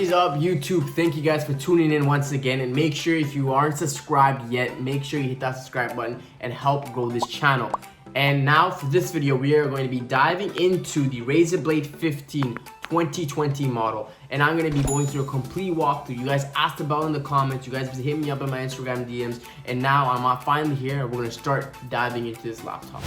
is up, YouTube? Thank you guys for tuning in once again, and make sure if you aren't subscribed yet, make sure you hit that subscribe button and help grow this channel. And now for this video, we are going to be diving into the Razer Blade 15 2020 model, and I'm going to be going through a complete walkthrough. You guys asked about it in the comments, you guys hit me up in my Instagram DMs, and now I'm finally here and we're going to start diving into this laptop.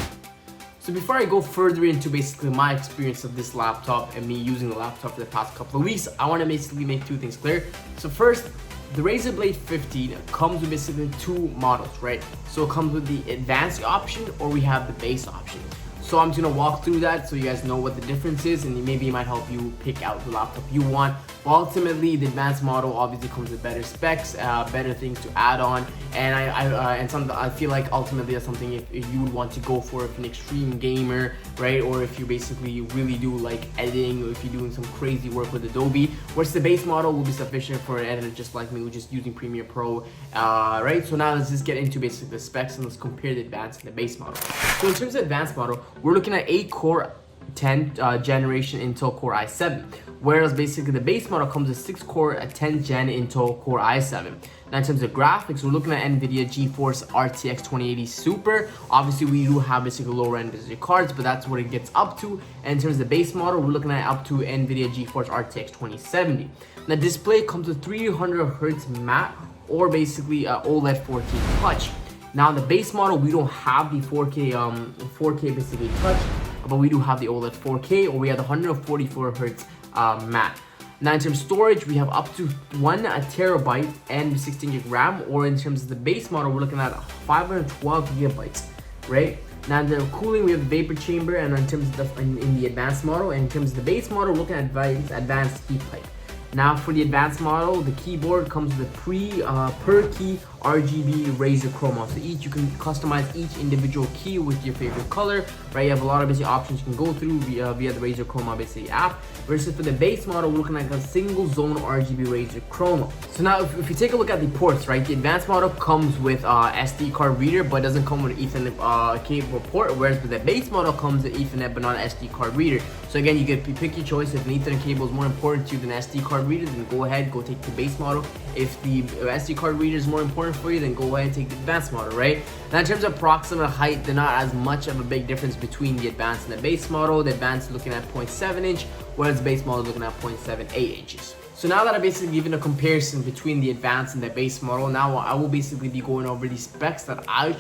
So before I go further into basically my experience of this laptop and me using the laptop for the past couple of weeks, I want to basically make two things clear. So first, the Razer Blade 15 comes with basically two models, right? So it comes with the advanced option, or we have the base option. So I'm just gonna walk through that so you guys know what the difference is, and maybe it might help you pick out the laptop you want. But ultimately, the advanced model obviously comes with better specs, better things to add on, and I feel like ultimately that's something if you would want to go for, if you're an extreme gamer, right? Or if you basically really do like editing, or if you're doing some crazy work with Adobe, whereas the base model will be sufficient for an editor just like me, who's just using Premiere Pro, right? So now let's just get into basically the specs and let's compare the advanced and the base model. So in terms of advanced model, we're looking at 8-core 10th generation Intel Core i7, whereas basically the base model comes with 6-core 10th gen Intel Core i7. Now in terms of graphics, we're looking at NVIDIA GeForce RTX 2080 Super. Obviously we do have basically lower end NVIDIA cards, but that's what it gets up to. And in terms of the base model, we're looking at up to NVIDIA GeForce RTX 2070. Now display comes with 300 Hz matte, or basically OLED 4K touch. Now the base model, we don't have the 4K basically touch, but we do have the OLED 4K, or we have the 144 Hz matte. Now in terms of storage, we have up to 1 terabyte and 16 gig RAM, or in terms of the base model, we're looking at 512 gigabytes, right? Now in the cooling, we have the vapor chamber, and in terms of in the advanced model, and in terms of the base model, we're looking at advanced heat pipe. Now for the advanced model, the keyboard comes with a per key RGB Razer Chroma. So you can customize each individual key with your favorite color, right? You have a lot of basic options you can go through via the Razer Chroma basically app. Versus for the base model, we're looking at a single zone RGB Razer Chroma. So now if you take a look at the ports, right? The advanced model comes with SD card reader, but doesn't come with Ethernet cable port, whereas with the base model comes with Ethernet but not SD card reader. So again, you pick your choice. If an Ethernet cable is more important to you than SD card reader, then go ahead, go take the base model. If the SD card reader is more important for you, then go ahead and take the advanced model, right? Now in terms of approximate height, they're not as much of a big difference between the advanced and the base model. The advanced is looking at 0.7 inch, whereas the base model is looking at 0.78 inches. So now that I've basically given a comparison between the advanced and the base model, now I will basically be going over the specs that I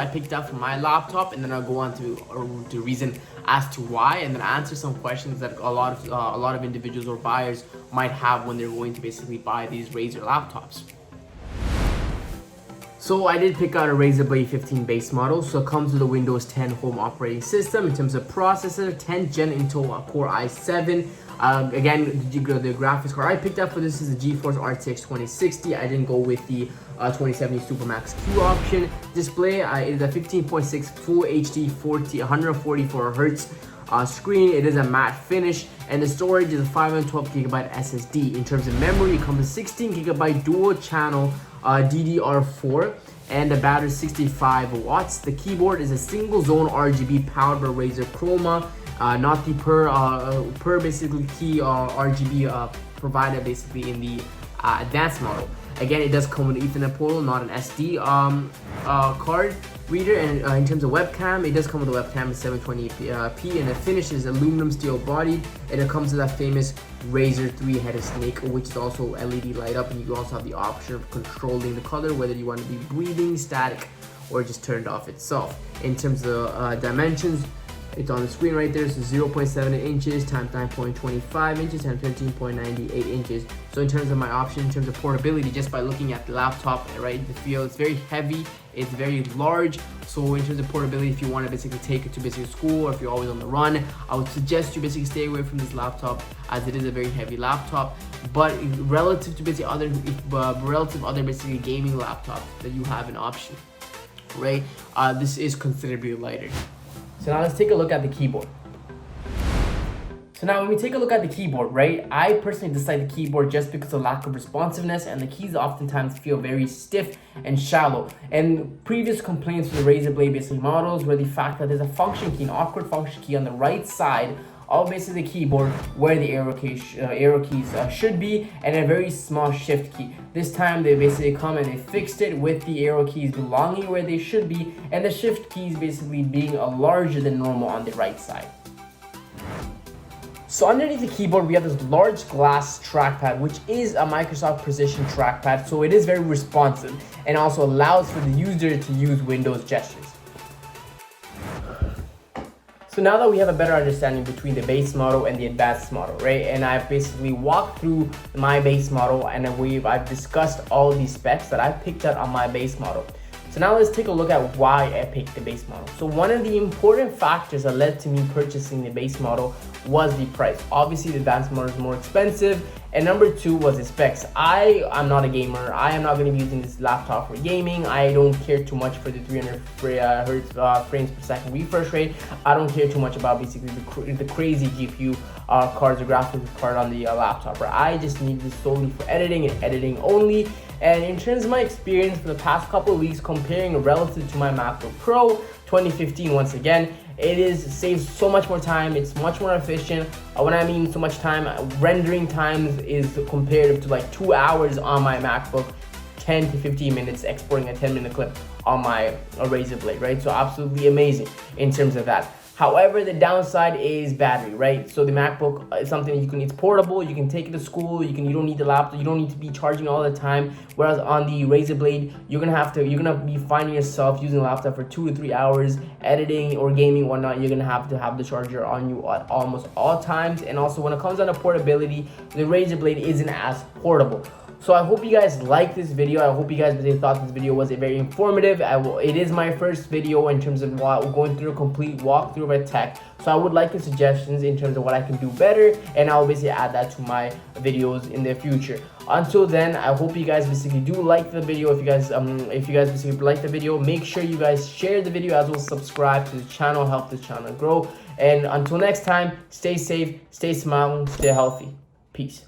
picked up for my laptop, and then I'll go on to reason as to why, and then answer some questions that a lot of individuals or buyers might have when they're going to basically buy these Razer laptops. So I did pick out a Razer Blade 15 base model. So it comes with a Windows 10 home operating system. In terms of processor, 10th gen Intel Core i7. Again, the graphics card I picked up for this is the GeForce RTX 2060. I didn't go with the 2070 Supermax Q option. Display, it is a 15.6 Full HD 144 Hz screen. It is a matte finish, and the storage is a 512 gigabyte SSD. In terms of memory, it comes with 16 gigabyte dual channel DDR4, and the battery is 65 watts. The keyboard is a single zone RGB powered by Razer Chroma, not the per basically key RGB provided basically in the advanced model. Again, it does come with an Ethernet portal, not an SD card reader. And in terms of webcam, it does come with a webcam at 720p, and the finish is aluminum steel bodied, and it comes with that famous Razer 3-headed snake, which is also LED light up, and you also have the option of controlling the color, whether you want to be breathing, static, or just turned off itself. In terms of dimensions, it's on the screen right there. So 0.7 inches times 9.25 inches times 13.98 inches. So in terms of my option, in terms of portability, just by looking at the laptop, right, the feel, it's very heavy, it's very large. So in terms of portability, if you want to basically take it to basically school, or if you're always on the run, I would suggest you basically stay away from this laptop, as it is a very heavy laptop. But relative to basically other basically gaming laptops that you have an option, right, this is considerably lighter. So now let's take a look at the keyboard. So now when we take a look at the keyboard, right, I personally dislike the keyboard just because of lack of responsiveness, and the keys oftentimes feel very stiff and shallow. And previous complaints with the Razer Blade basically models were the fact that there's a function key, an awkward function key on the right side basically the keyboard where the arrow keys should be, and a very small shift key. This time they basically come and they fixed it with the arrow keys belonging where they should be, and the shift keys basically being larger than normal on the right side. So underneath the keyboard, we have this large glass trackpad, which is a Microsoft Precision trackpad. So it is very responsive and also allows for the user to use Windows gestures. So now that we have a better understanding between the base model and the advanced model, right? And I've basically walked through my base model, and I've discussed all the specs that I picked out on my base model. So now let's take a look at why I picked the base model. So one of the important factors that led to me purchasing the base model was the price. Obviously the advanced model is more expensive, and number two was the specs. I'm not a gamer. I am not going to be using this laptop for gaming. I don't care too much for the 300 hertz frames per second refresh rate. I don't care too much about basically the crazy GPU cards or graphics card on the laptop. Right? I just need this solely for editing and editing only. And in terms of my experience for the past couple of weeks, comparing relative to my MacBook Pro 2015, once again, it saves so much more time. It's much more efficient. When I mean so much time, rendering times is comparative to like 2 hours on my MacBook, 10 to 15 minutes exporting a 10-minute clip on my Razer Blade, right? So absolutely amazing in terms of that. However, the downside is battery, right? So the MacBook is something it's portable, you can take it to school, you don't need the laptop, you don't need to be charging all the time. Whereas on the Razer Blade, you're gonna be finding yourself using a laptop for 2 to 3 hours, editing or gaming, whatnot. You're gonna have to have the charger on you at almost all times. And also when it comes down to portability, the Razer Blade isn't as portable. So I hope you guys liked this video. I hope you guys thought this video was very informative. It is my first video in terms of going through a complete walkthrough of a tech. So I would like your suggestions in terms of what I can do better, and I'll basically add that to my videos in the future. Until then, I hope you guys basically do like the video. If you guys basically like the video, make sure you guys share the video as well as subscribe to the channel, help the channel grow. And until next time, stay safe, stay smiling, stay healthy. Peace.